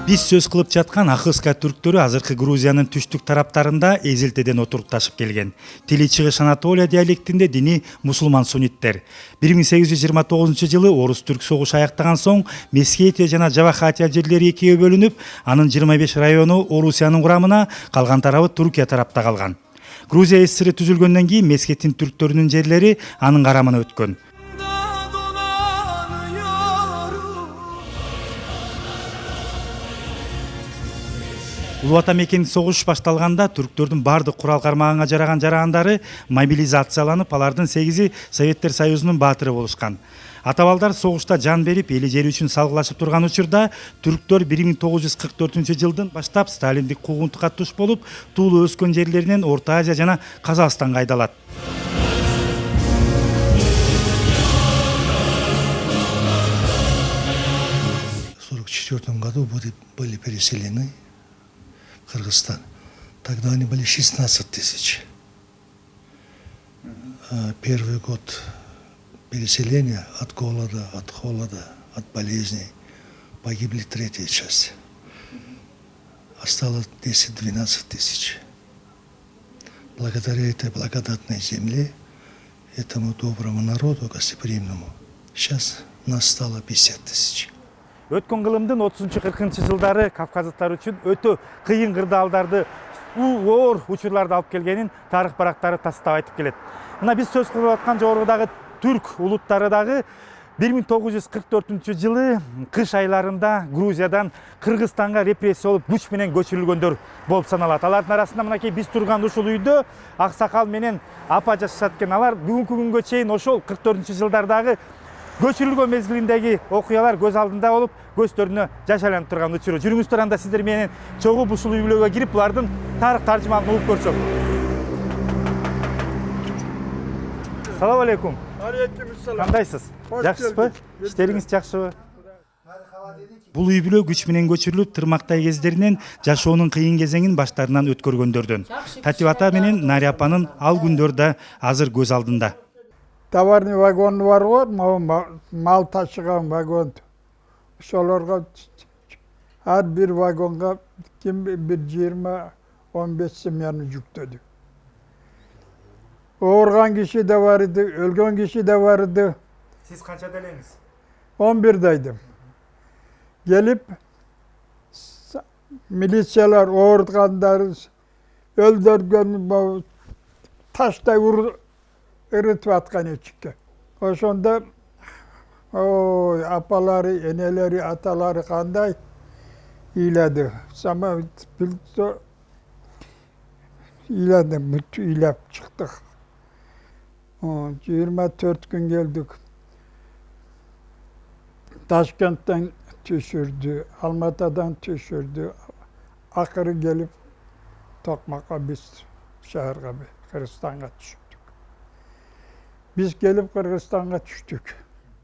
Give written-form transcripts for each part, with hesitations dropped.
Биз сөз кылып жаткан Ахыска түрктөрү азыркы Грузиянын түштүк тараптарында эзилтеден отурукташып келген. Тили чыгыш Анатолия диалектинде дини мусулман сунниттер. 1829 жылы орус-түрк согушу аяктаган соң Мескетия жана Жавахатия жерлери экиге бөлүнүп, анын 25 району Орусиянын курамына, калган тарабы Туркия тарапта калган. Грузия ССР түзүлгөндөн кийин Мескеттин түрктөрүнүн жерлери анын карамына өткөн. Улуу ата мекендик согуш башталганда түрктөрдүн бардык курал кармаганга жараган жарандары мобилизацияланып, алардын 8-и Советтер Союзунун баатыры болушкан. Ата-балдар согушта жан берип, эли жери үчүн салгылашып турган учурда түрктөр 1944 жылдан баштап сталиндик куугунтукка туш болуп, туулуу өскөн жерлеринен Орто Азия жана Казакстанга айдалат. В 1944 году были переселены в Кыргызстан. Тогда они были 16 тысяч. Первый год переселения от голода, от холода, от болезней погибли третья часть. Осталось 10-12 тысяч. Благодаря этой благодатной земле, этому доброму народу, гостеприимному, сейчас нас стало 50 тысяч. Өткөн кылымдын 30-40 жылдары кавказдыктар үчүн өтө кыйын кырдаалдарды, оор учурларды алып келгенин тарых барактары тастап айтып келет. Мына биз сөз кылып аткан жогорудагы түрк улуттары дагы 1944 жылы кыш айларында Грузиядан Кыргызстанга репрессия болуп күч менен көчүрүлгөндөр болуп саналат. Алардын арасында мынакей биз турган ушул үйдө аксакал менен апа жашашат экен. Алар бүгүнкү күнгө чейин ошол 44 жылдардагы көчүрүлгөн мезгилиндеги окуялар көз алдында болуп, көздөрүнө жаш айланып турган учуру. Жүрүңүздөр, анда сиздер менен чогуу ушул үй бүлөгө кирип, булардын тарых таржымалын угуп көрсөк. Салам алейкум. Алейкумассалам. Кандайсыз? Жакшысызбы? Иштериңиз жакшыбы? Бул үй бүлө күч менен көчүрүлүп, тырмактай кездеринен жашоонун кыйын кезеңин баштарынан өткөргөндөрдөн. Татип ата менен Нари апанын ал күндөр да азыр көз алдында. Товарный вагон бар ғой, мал ташыған вагон. Ошолорго ар бир вагонга ким бир 20-15 семьяны жүктөдү. Оорган киши да бар иди, өлгөн киши да бар иди. Сиз канчада элеңиз? 11-дайдым. Келип милициялар оорткандары өлдөргөн таштай ырытып аткан эчикке. Ошондо апалары, энелери, аталары кандай ыйлады. Сама ыйлады, бүт ыйлап чыктык. 24 күн келдик. Ташкенттен түшүрдү, Алматадан түшүрдү. Акыры келип Токмакка биз шаарга, Кыргызстанга түшүп. Biz gelip Kırgızistan'a düştük.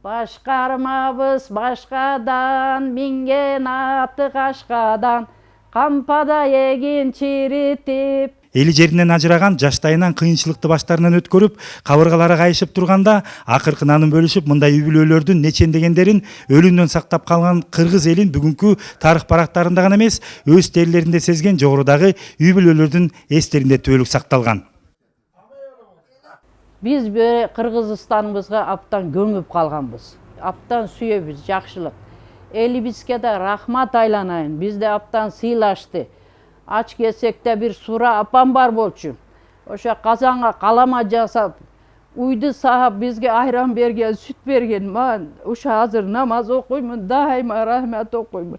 Başkarmabız başkadan, mingen atı kaşkadan, kampada egin çiritip. Эли жеринен ажыраган жаштайынан кыйынчылыкты баштарынан өткөрүп, кабыргалары кайышып турганда, акыркы нанын бөлүшүп, мындай үй бүлөлөрдүн нечендегендерин өлүмдөн сактап калган кыргыз элин бүгүнкү тарых барактарында гана эмес, өз терлеринде сезген жогорудагы үй бүлөлөрдүн эстеринде түбөлүк сакталган. Biz böyle Kırgızistanımızga aptan gömüp kalganbız. Aptan suyebіз, жақшылық. Elibizke de rahmat aylanayın. Biz de aptan sıylaştı. Aç kesek de bir sura apam var bolçu. Oşa kazanğa kalama jasap, uydu sahap bizge ayran bergen, süt bergen. Man uşa hazır namaz okuymun, daima rahmet okuymun.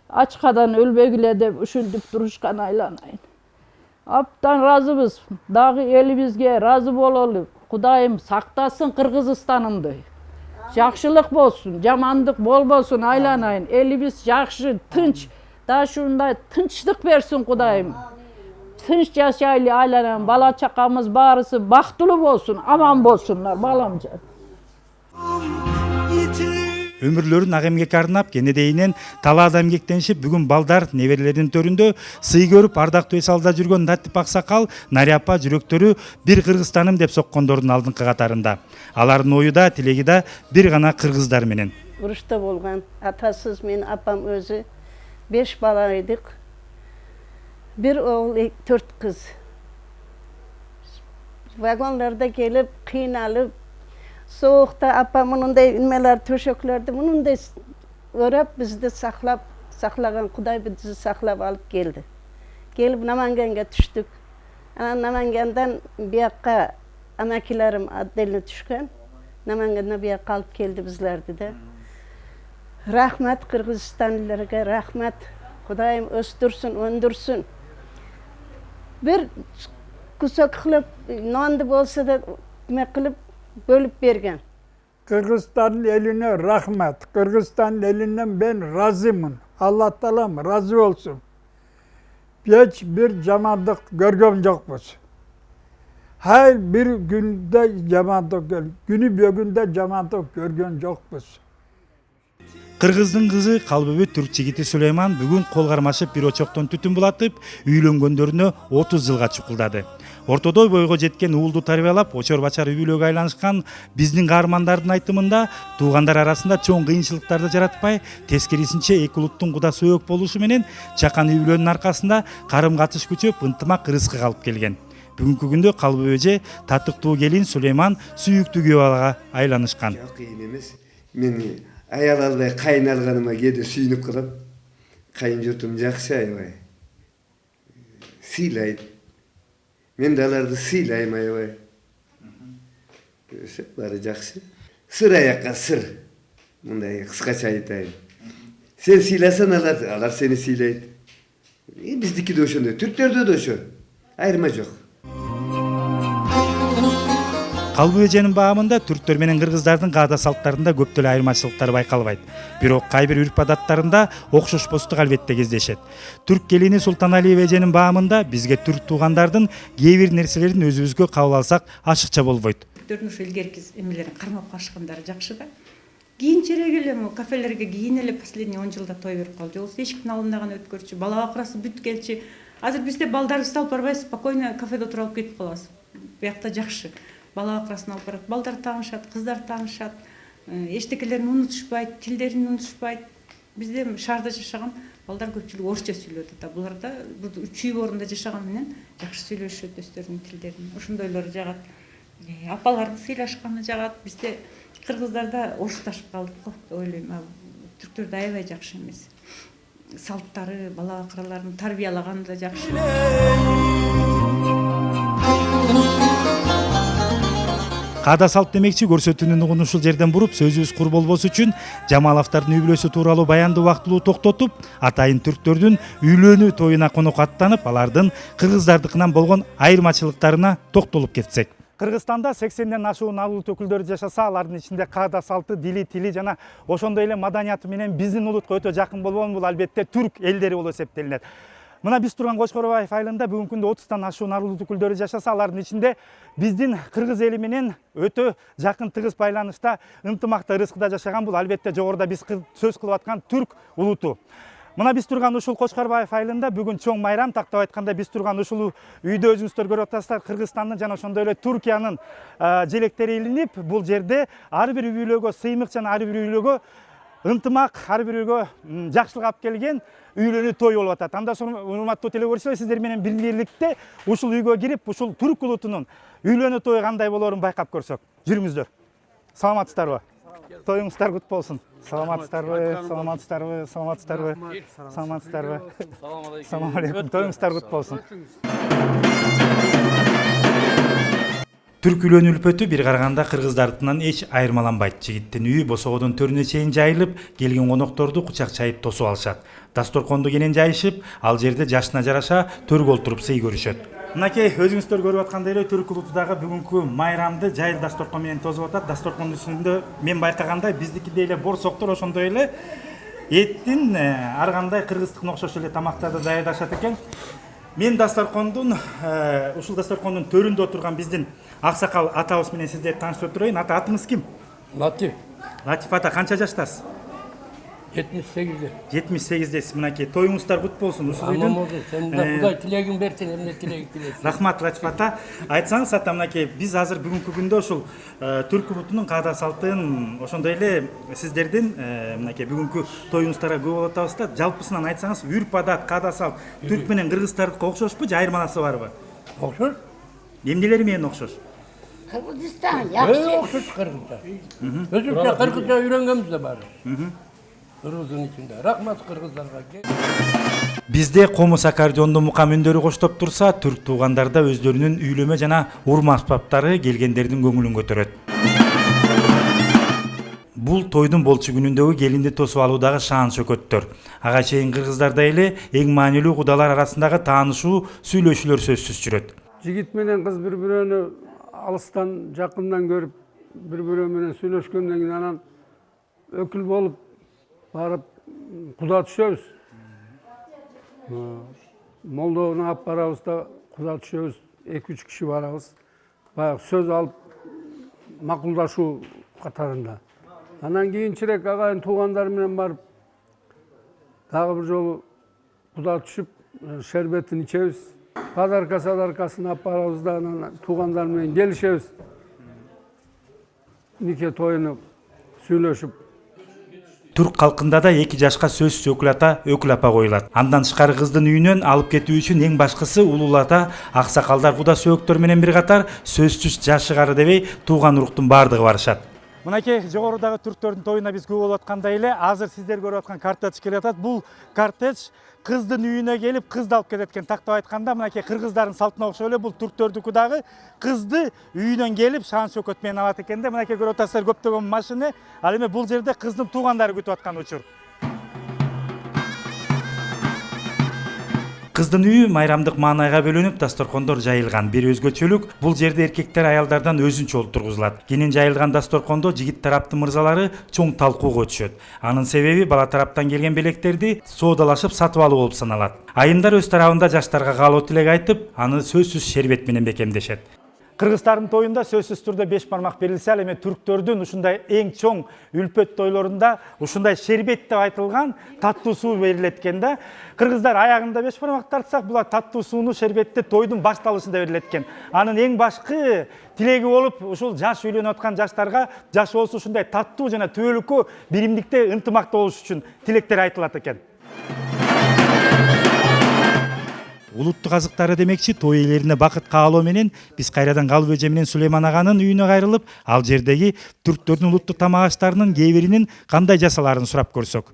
Açkadan ölbegile de üşündüp duruşkan aylanayın. Aptan razыбыз. Dağı elibizge razı bolalım. Kudayım saktасın Kırgızistanımdı. Жақшылық болsun, жамандық болбоsun aylanayın. Elibіз жақшы, тынч. Da şunday tınçlık versin Kudayım. Tınç yaşaylı aylanayın. Bala çakamız barısı baktulu olsun, aman bolsunlar balamca. Өмүрлөрүн ак эмгекке арнап, кенедейинен талаада эмгектенишип, бүгүн балдар неберелердин төрүндө сый көрүп, ардактуу эс алда жүргөн Татип аксакал, Нари апа жүрөктөрү бир Кыргызстаным деп соккондордун алдыңкы катарында. Алардын ою да, тилеги да бир гана кыргыздар менен. Урушта болгон атасыз мен апам өзү 5 balaydık. Bir oğul, 4 kız. Vagonlarda gelip, kıynalıp, soğukta apamının da inmeler, töşöklerdi. Bunun da örüp bizde saklagan Kuday bizi saklap alıp geldi. Gelip Namangan'a düştük. Namangan'dan bir yakka amakilerim addeline düşken. Namangan'a bir yakka alıp geldi bizlerdi de. Rahmet Kırgızistanlılara, rahmet. Kudayım östürsün, öndürsün. Bir kusok kılıp, nondu bolsa da kılıp bölüp bergen. Kırgızistan'ın eline rahmet. Kırgızistan'ın elinden ben razıyım. Allah Teala'm razı olsun. Hiç bir cemaatlik görgüm yokmuş. Her bir günde cemaatlik, günü bir günde cemaatlik görgün yokmuş. Кыргыздын кызы Калбөбө түрк жигити Сулейман бүгүн кол кармашып бир очоктон түтүн булатып, үйлөнгөндөрүнө 30 жылга чукулдады. Ортодой бойго жеткен уулду тарбиялап, очор бачар үй-бүлөгө айланышкан биздин каармандардын айтымында туугандар арасында чоң кыйынчылыктарды жаратпай, тескерисинче эки улуттун куда сөөк болушу менен чакан үй-бүлөнүн аркасында карым-катыш күчөп, ынтымак ырыскы калып келген. Бүгүнкү күндө Калбөбөже татыктуу келин Сулейман сүйүктүү күйөө балага айланышкан. Жок, кыйын эмес. Мен аял албай кайын алганыма кээде сүйүнүп калам. Кайын журтум жакшы аябай. Сыйлайт. Мен да аларды сыйлайм аябай. Баары жакшы. Сыр аякка сыр. Мындай кыскача айтайын. Сен сыйласаң алар сени сыйлайт. Биздики да ошондой, түрктөрдө да ошо. Айырма жок. Калбөбөженин баамында түрктөр менен кыргыздардын каада салттарында көп деле айырмачылыктар байкалбайт. Бирок кай бир үрп адаттарында окшошпостук албетте кездешет. Түрк келини Султаналиева эженин баамында бизге түрк туугандардын кээ бир нерселерин өзүбүзгө кабыл алсак ашыкча болбойт. Түрктөрдүн ушу илгерки эмелерин кармап калышкандары жакшы да. Кийинчерээк эле кафелерге кийин эле последний 10 жылда той берип калды. Жолсу эчкине алындаган өткөрчү, бала акырасы бүткелчи. Азыр бизде балдарыбызды алып барбай, спокойно кафеде отуруп алып кетип калабыз. Биякта жакшы. Бала акырасын алып барат, балдар таанышат, кыздар таанышат, эчтекелерин унутушпайт, тилдерин унутушпайт. Бизде шаарда жашаган балдар көпчүлүгү орусча сүйлөт да. Буларда чүй орунда жашаган менен жакшы сүйлөшөт өздөрүнүн тилдерин. Ошондойлор жагат. Апалардын сыйлашканы жагат. Бизде кыргыздарда орусташып калдык го, ойлойм. Түрктөрдө аябай жакшы эмес. Салттары, бала акыраларын тарбиялаганы да жакшы. Каада салт демекчи көрсөтүүнүн угун ушул жерден буруп, сөзүбүз кур болбосу үчүн Жамаловдордун үй бүлөсү тууралуу баянды убактылуу токтотуп, атайын түрктөрдүн үйлөнүү тоюна конок аттанып, алардын кыргыздардыкынан болгон айырмачылыктарына токтолуп кетсек. Кыргызстанда 80ден ашуун улут өкүлдөрү жашаса, алардын ичинде каада салты, дили, тили жана ошондой эле маданияты менен биздин улутка өтө жакын болгон бул албетте түрк элдери болуп эсептелинет. Мына биз турган Кочкорбаев айылында бүгүнкү күндө 30тан ашуун улут өкүлдөрү жашаса, алардын ичинде биздин кыргыз эли менен өтө жакын тыгыз байланышта, ынтымакта, ырыскыда жашаган бул албетте жогоруда биз сөз кылып аткан түрк улуту. Мына биз турган ушул Кочкорбаев айылында бүгүн чоң майрам, тактап айтканда биз турган ушул үйдө өзүңүздөр көрүп атасыздар, Кыргызстандын жана ошондой эле Түркиянын желектери илинип, бул жерде ар бир үй бүлөгө сыймык жана ар бир үй бүлөгө ынтымак, ар бир үйгө жакшылык алып келген үйлөнүү той болуп атат. Анда соң урматтуу телекөрүүчүлөр, сиздер менен бирликте ушул үйгө кирип, ушул түрк улутунун үйлөнүү тою кандай болоорун байкап көрсөк. Жүрүңүздөр. Саламатсыздарбы? Тоюңуздар кут болсун. Саламатсыздарбы? Саламатсыздарбы? Саламатсыздарбы? Саламатсыздарбы? Салам алейкум. Тоюңуздар кут болсун. Түрк үйлөнүү үлпөтү бир караганда кыргыздардыкынан эч айырмаланбайт. Жигиттин үйү босогодон төрүнө чейин жайылып, келген конокторду кучак чайып тосуп алышат. Дасторконду кенен жайышып, ал жерде жашына жараша төргө олтуруп сый көрүшөт. Мынакей өзүңүздөр көрүп аткандай эле түрк улутудагы бүгүнкү майрамды жайыл дасторкон менен тосуп атат. Дасторкондун үстүндө мен байкагандай биздикидей эле борсоктор, ошондой эле эттин ар кандай кыргыздыкына окшош эле тамактарды даярдашат экен. Мен дасторкондун ушул дасторкондун төрүндө отурган биздин аксакал атабыз менен сиздерди тааныштырып турайын. Атыңыз ким? Латиф. Латиф ата, канча жаштасыз? 78'de. 78'десиз. Мынакей тоюңуздар кут болсун. Ушул Аман үйдүн болду. Sen de Kuday tilегin bersin, emne tilegi tilesin. рахмат Латиф ата. Айтсаңыз ата, мынакей биз азыр бүгүнкү күндө ушул түрк улутунун каада салтын, ошондой эле сиздердин мынакей бүгүнкү тоюңуздарга көп болуп атабыз да. Жалпысынан айтсаңыз, үрп адат, каада салт түрк менен кыргыздардыкы окшошпу же айырмасы барбы? Okşur. Эмнелери менен окшош? Kırgızistan yaxşı. Okşur Kırgızca. Özümce Kırgızca öğrengemiz de var. Kırgızın içinde. Rahmet Kırgızlarga. Бизде комуз аккордеондо мукам үндөрү коштоп турса, түрк туугандарда өздөрүнүн үйлөмө жана урма аспаптары келгендердин көңүлүн көтөрөт. Бул тойдун болчу күнүндөгү келинди тосуп алуудагы шаан шөкөттөр. Ага чейин кыргыздарда эле эң маанилүү кудалар арасындагы таанышуу, сүйлөшүүлөр сөзсүз жүрөт. Жигит менен кыз бири-бирөөнү алыстан, жакындан көрүп, бири-бирөө менен сүйлөшкөндөн кийин анан өкүл болуп барып куда түшөбүз. Молдону алып барабыз да куда түшөбүз. 2-3 киши барабыз. Баягы сөз алып макулдашуу катарында. Анан кийинчерээк агайын туугандар менен барып дагы бир жолу куда түшүп шербетин ичебиз. Подарка-садаркасын алып барабыз да анан туугандар менен келишебиз. Нике тоюну сүйлөшүп. Түрк калкында да 2 жашка сөзсүз өкүл ата, өкүл апа коюлат. Андан тышкары кыздын үйүнөн алып кетүү үчүн эң башкысы улуу ата, аксакалдар, куда сөөктөр менен бир катар сөзсүз жашы кары дебей тууган уруктун бардыгы барышат. Мынакей жогорудагы түрктөрдүн тоюна биз күбө болуп аткандай эле азыр сиздер көрүп аткан кортеж келатат. Бул кортеж кыздын үйүнө келип кызды алып кетет экен. Тактап айтканда мынакей кыргыздардын салтына окшоп эле бул түрктөрдүкү дагы кызды үйүнөн келип шаан шөкөт менен алат экен да. Мынакей көрүп атасыздар көптөгөн машина. Ал эми бул жерде кыздын туугандары күтүп аткан учур. Кыздын үйү майрамдык маанайга бөлүнүп, дасторкондор жайылган. Бир өзгөчөлүк, бул жерде эркектер аялдардан өзүнчө олтургузулат. Кенен жайылган дасторкондо жигит тараптын мырзалары чоң талкууга өтүшөт. Анын себеби бала тараптан келген белектерди соодалашып сатып алуу болуп саналат. Айымдар өз тарабында жаштарга каалоо тилек айтып, аны сөзсүз шербет менен бекемдешет. Кыргыздардын тоюнда сөзсүз түрдө 5 бармак берилсе, ал эми түрктөрдүн ушундай эң чоң үлпөт тойлорунда ушундай шербет деп айтылган таттуу суу берилет экен да. Кыргыздар аягында 5 бармак тартсак, булар таттуу сууну, шербетти тойдун башталышында берилет экен. Анын эң башкы тилеги болуп, ушул жаш үйлөнүп аткан жаштарга жаш болсо ушундай таттуу жана түбөлүккө биримдикте ынтымактуу болуш үчүн тилектер айтылат экен. Улуттук азыктары демекчи той ээлерине бакыт каалоо менен биз кайрадан Калып эже менен Сулейман аганын үйүнө кайрылып, ал жердеги түрктөрдүн улуттук тамак аштарынын кээ биринин кандай жасалаарын сурап көрсөк.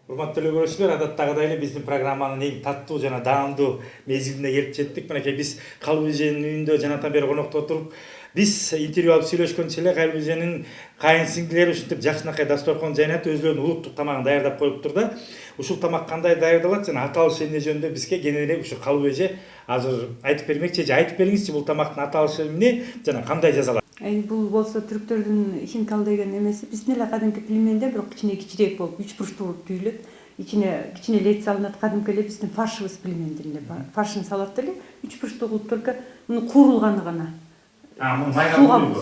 Урматтуу көрүүчүлөр, адаттагыдай эле биздин программанын эң таттуу жана даамдуу мезгилине келип жеттик. Мынакей биз Калып эженин үйүндө жанатан бери конокто отуруп, биз интервью алып сүйлөшкөнчө эле Калып эженин кайын сиңдилери ушинтип жакшынакай дасторкон жайнатып, өзлөрүнүн улуттук тамагын даярдап коюптур да. Ушул тамак кандай даярдалат жана аталышы эмне жөнүндө бизге кененирээк ушу Калып эже азыр айтып бермекчи. Айтып бериңизчи, бул тамактын аталышы эмне жана кандай жасалат? Бул болсо түрктөрдүн хинкал деген эмеси биздин эле кадимки пельменде, бирок кичине болуп 3 бурчтуу түйүлөт. Кичине лет салынат, кадимки эле биздин фаршыбыз пельмендин эле фаршын салат деле 3 бурчтуу кылып, только муну куурулганы гана.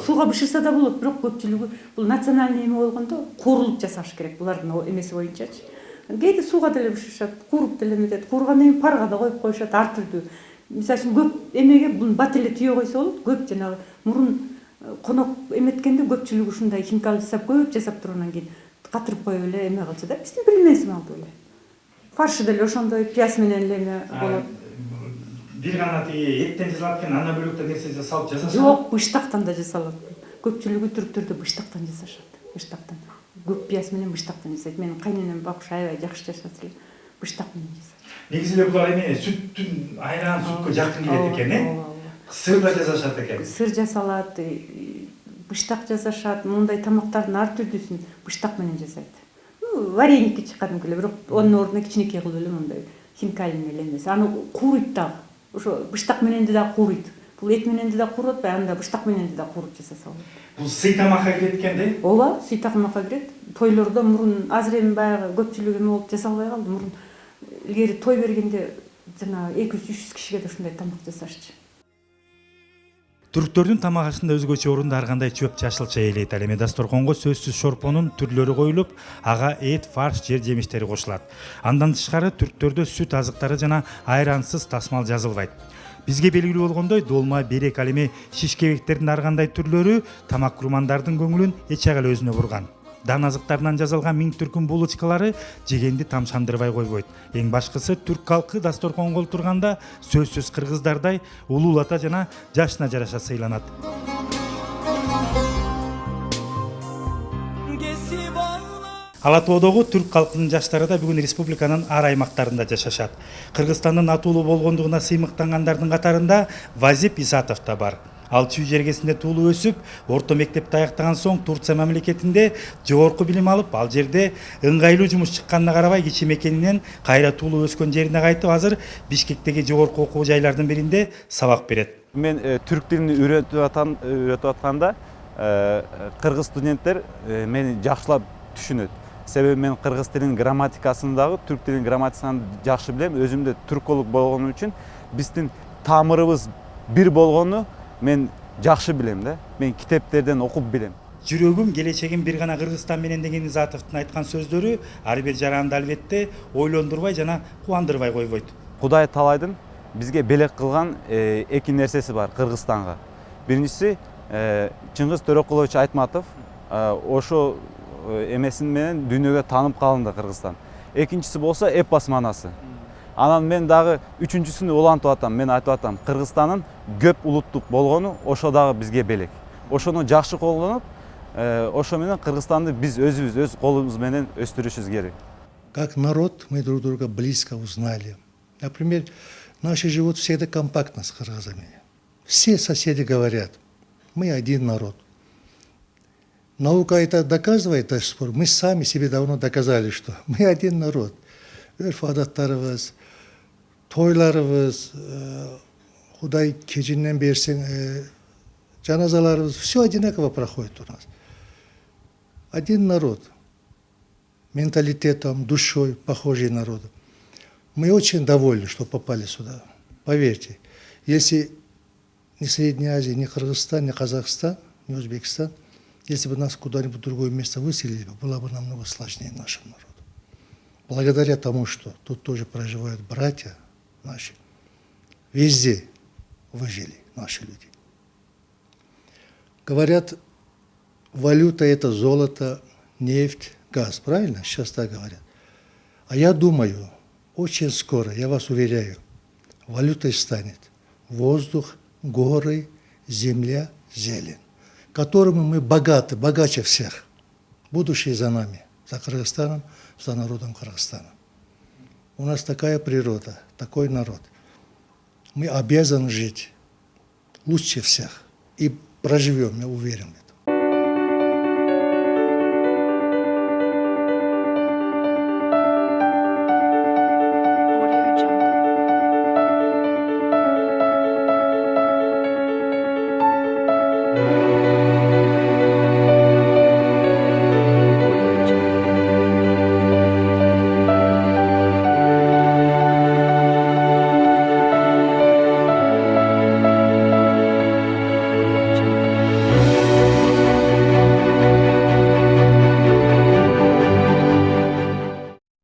Сууга бышырса да болот, бирок көпчүлүгү бул национальный эме болгондо куурулуп жасаш керек булардын эмеси боюнчачы. Кээде сууга деле бышырышат, кууруп деле эметет, кууругандан кийин парга да коюп коюшат ар түрдүү. Мисалы үчүн көп эмеге бул бат эле түйө койсо болот, көп жанагы мурун конок эметкенде көпчүлүгү ушундай хинкал жасап, көп жасап тургандан кийин катырып коюп эле эме кылчу да, биздин пельменси малдуу эле. Фаршы деле ошондой пияз менен эле эме болот. Бир гана тиги эттен жасалат экен, анда бөлөктөр нерсе жасалып жасашат? Жок, быштактан да жасалат. Көпчүлүгү түрктөрдө быштактан жасашат. Быштактан. Көп пияз менен быштактан жасайт. Менин кайненем Бакуш аябай жакшы жасат эле. Быштак менен жасайт. Негизи эле булар эме сүттүн айран сүткө жакын келет экен, э? Сыр да жасашат экен. Сыр жасалат, быштак жасашат. Мындай тамактардын ар түрдүүсүн быштак менен жасайт. Вареники кадимки эле, бирок онун ордуна кичинекей кылып эле мындай хинкалин эле эмес. Аны кууруйт дагы. Ошо быштак менен да кууруйт. Бул эт менен да кууруп атпайбы, анда быштак менен да кууруп жасаса болот. Бул сый тамакка кирет экен да? Ооба, сый тамакка кирет. Тойлордо мурун азыр эми баягы көпчүлүгү эме болуп жасалбай калды. Мурун илгери той бергенде жана 200-300 кишиге да ушундай тамак жасашчы. Түрктөрдүн тамак ашында өзгөчө орунда ар кандай чөп жашылча ээлейт. Ал эми дасторконго сөзсүз шорпонун түрлөрү коюлуп, ага эт, фарш, жер жемиштери кошулат. Андан тышкары түрктөрдө сүт азыктары жана айрансыз тасмал жазылбайт. Бизге белгилүү болгондой, долма, берек, ал эми шишкебектердин ар кандай түрлөрү тамак курмандардын көңүлүн эч агал өзүнө бурган. Дан азыктарынан жасалган миң түркүм булочкалары жегенди тамшандырбай койбойт. Эң башкысы түрк калкы дасторконго отурганда сөзсүз кыргыздардай улуулата жана жашына жараша сыйланат. Ала Тоодогу түрк калкынын жаштары да бүгүн республиканын ар аймактарында жашашат. Кыргызстандын атуулуу болгондугуна сыймыктангандардын катарында Вазип Исатов да бар. Ал Чүй жергесинде туулуп өсүп, орто мектепти аяктаган соң Турция мамлекетинде жогорку билим алып, ал жерде ыңгайлуу жумуш чыкканына карабай кичи мекенинен кайра туулуп өскөн жерине кайтып, азыр Бишкектеги жогорку окуу жайлардын биринде сабак берет. Мен түрк тилин үйрөтүп атканда кыргыз студенттер мени жакшылап түшүнөт. Себеби мен кыргыз тилинин грамматикасын дагы, түрк тилинин грамматикасын жакшы билем. Өзүм дө түрколог болгонум үчүн биздин тамырыбыз бир болгону мен жакшы билем да. Мен китептерден окуп билем. Жүрөгүм, келечегим бир гана Кыргызстан менен деген Изатовдун айткан сөздөрү ар бир жаранды албетте ойлондурбай жана кубандырбай койбойт. Кудай талайдын бизге белек кылган эки нерсеси бар Кыргызстанга. Биринчиси Чыңгыз Төрөкулович Айтматов ошо эмесин менен дүйнөгө таанып калынды Кыргызстан. Экинчиси болсо эпос манасы. Анан мен дагы үчүнчүсүнү улантып атам. Мен айтып атам, Кыргызстандын көп улуттук болгону ошо дагы бизге белек. Ошону жакшы колдонуп, ошо менен Кыргызстанды биз өзүбүз өз колубуз менен өстүрүшүбүз керек. Как народ мы друг друга близко узнали. Например, наши живут всегда компактно с кыргызами. Все соседи говорят, мы один народ. Наука это доказывает до сих пор. Мы сами себе давно доказали, что мы один народ. Örf-адаттарыбыз, тойларыбыз, Кудай кежинен берсең, жаназаларыбыз, все одинаково проходит у нас. Один народ, менталитетом, душой похожий народу. Мы очень довольны, что попали сюда. Поверьте, если ни Средняя Азия, ни Кыргызстан, ни Казахстан, ни Узбекистан, если бы нас куда-нибудь в другое место выселили, было бы намного сложнее нашему народу. Благодаря тому, что тут тоже проживают братья наши, везде выжили наши люди. Говорят, валюта это золото, нефть, газ, правильно? Сейчас так говорят. А я думаю, очень скоро, я вас уверяю, валютой станет воздух, горы, земля, зелень, которыми мы богаты, богаче всех. Будущее за нами, за Кыргызстаном, за народом Кыргызстана. У нас такая природа, такой народ. Мы обязаны жить лучше всех и проживем, я уверен.